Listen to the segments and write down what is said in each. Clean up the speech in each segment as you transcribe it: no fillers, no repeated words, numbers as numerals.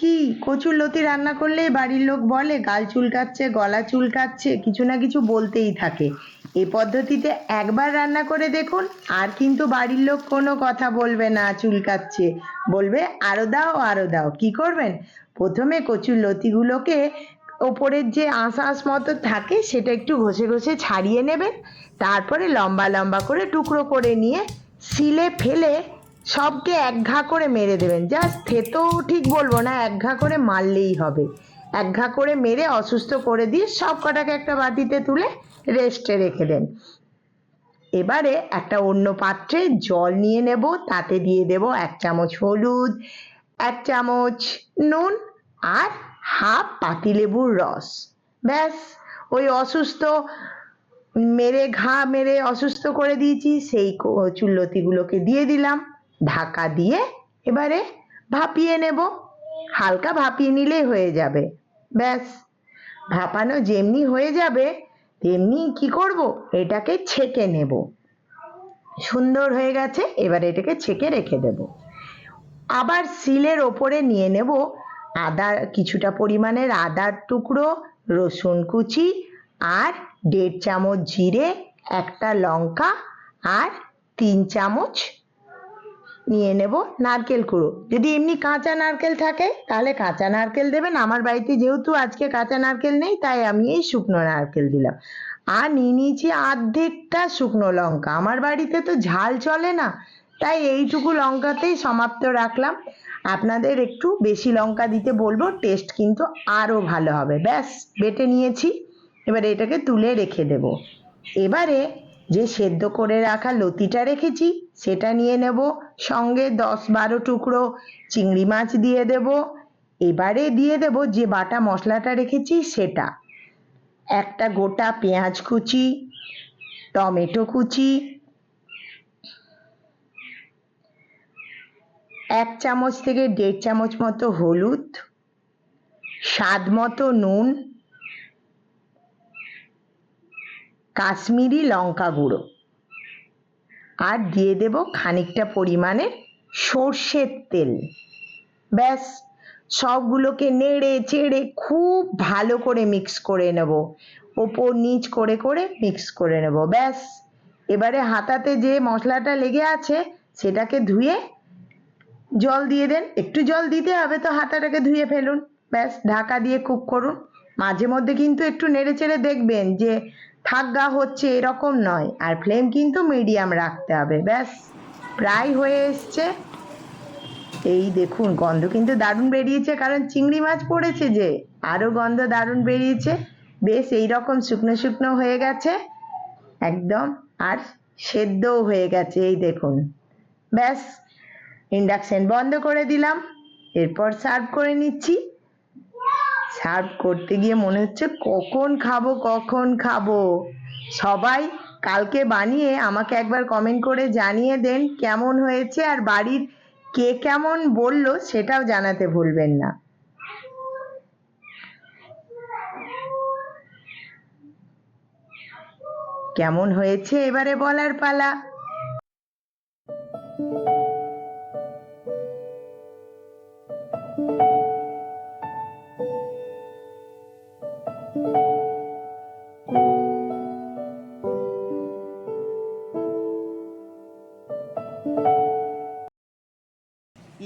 কি কচুর লতি রান্না করলেই বাড়ির লোক বলে গাল চুলকাচ্ছে, গলা চুলকাচ্ছে, কিছু না কিছু বলতেই থাকে। এই পদ্ধতিতে একবার রান্না করে দেখুন, আর কিন্তু বাড়ির লোক কোনো কথা বলবে না চুলকাচ্ছে, বলবে আরো দাও আরো দাও। কি করবেন, প্রথমে কচুর লতিগুলোকে ওপরের যে আঁশ মতো থাকে সেটা একটু ঘষে ঘষে ছাড়িয়ে নেবেন। তারপরে লম্বা লম্বা করে টুকরো করে নিয়ে শিলে ফেলে সবকে এক ঘা করে মেরে দেবেন। জাস্ট থেতো ঠিক বলবো না, এক ঘা করে মারলেই হবে। এক ঘা করে মেরে অসুস্থ করে দিয়ে সব কটাকে একটা বাটিতে তুলে রেস্টে রেখে দেন। এবারে একটা অন্য পাত্রে জল নিয়ে নেব, তাতে দিয়ে দেব 1 চামচ হলুদ, 1 চামচ নুন আর হাফ পাতিলেবুর রস। ব্যাস, ওই অসুস্থ মেরে অসুস্থ করে দিয়েছি সেই কচুর লতিগুলোকে দিয়ে দিলাম, ঢাকা দিয়ে এবারে ভাপিয়ে নেব। হালকা ভাপিয়ে নিলেই হয়ে যাবে। ব্যাস, ভাপানো যেমনি হয়ে যাবে তেমনি কি করব, এটাকে ছেঁকে নেব। সুন্দর হয়ে গেছে, এবার এটাকে ছেঁকে রেখে দেব। আবার শিলের ওপরে নিয়ে নেব আদা, কিছুটা পরিমাণের আদার টুকরো, রসুন কুচি আর 1.5 চামচ জিরে, একটা লঙ্কা আর 3 চামচ নিয়ে নেব নারকেল কুড়ো। যদি এমনি কাঁচা নারকেল থাকে তাহলে কাঁচা নারকেল দেবেন, আমার বাড়িতে যেহেতু আজকে কাঁচা নারকেল নেই তাই আমি এই শুকনো নারকেল দিলাম। আর নিয়ে নিয়েছি অর্ধেকটা শুকনো লঙ্কা, আমার বাড়িতে তো ঝাল চলে না তাই এইটুকু লঙ্কাতেই সমাপ্ত রাখলাম। আপনাদের একটু বেশি লঙ্কা দিতে বলবো, টেস্ট কিন্তু আরো ভালো হবে। ব্যাস, বেটে নিয়েছি, এবারে এটাকে তুলে রেখে দেব। এবারে যে সেদ্ধ করে রাখা লতিটা রেখেছি সেটা নিয়ে নেব, সঙ্গে 10-12 টুকরো চিংড়ি মাছ দিয়ে দেব। এবারে দিয়ে দেব যে বাটা মশলাটা রেখেছি সেটা, একটা গোটা পেঁয়াজ কুচি, টমেটো কুচি, 1 চামচ থেকে 1.5 চামচ মতো হলুদ, স্বাদ মতো নুন, কাশ্মীরি লঙ্কা গুঁড়ো, আর দিয়ে দেব খানিকটা পরিমাণে সর্ষের তেল। ব্যাস, সবগুলোকে নেড়ে চেড়ে খুব ভালো করে মিক্স করে নেব, ওপর নিচ করে করে মিক্স করে নেব। ব্যাস, এবারে হাতাতে যে মশলাটা লেগে আছে সেটাকে ধুয়ে জল দিয়ে দেন, একটু জল দিতে হবে তো, হাতাটাকে ধুয়ে ফেলুন। ব্যাস, ঢাকা দিয়ে কুক করুন। মাঝে মধ্যে কিন্তু একটু নেড়ে চেড়ে দেখবেন যে থাকগা হচ্ছে, এরকম নয়, আর ফ্লেম কিন্তু মিডিয়াম রাখতে হবে। ব্যাস, প্রায় হয়ে এসছে। এই দেখুন, গন্ধ কিন্তু দারুণ বেরিয়েছে, কারণ চিংড়ি মাছ পড়েছে যে, আরো গন্ধ দারুণ বেরিয়েছে। বেশ এইরকম শুকনো শুকনো হয়ে গেছে একদম, আর সেদ্ধও হয়ে গেছে, এই দেখুন। ব্যাস, ইন্ডাকশন বন্ধ করে দিলাম, এরপর সার্ভ করে নিচ্ছি। সার্ভ করতে গিয়ে মনে হচ্ছে কখন খাবো কখন খাবো। সবাই কালকে বানিয়ে আমাকে একবার কমেন্ট করে জানিয়ে দেন কেমন হয়েছে, আর বাড়ির কে কেমন বললো সেটাও জানাতে ভুলবেন না। কেমন হয়েছে এবারে বলার পালা।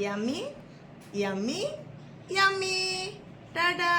Yummy yummy yummy, tata.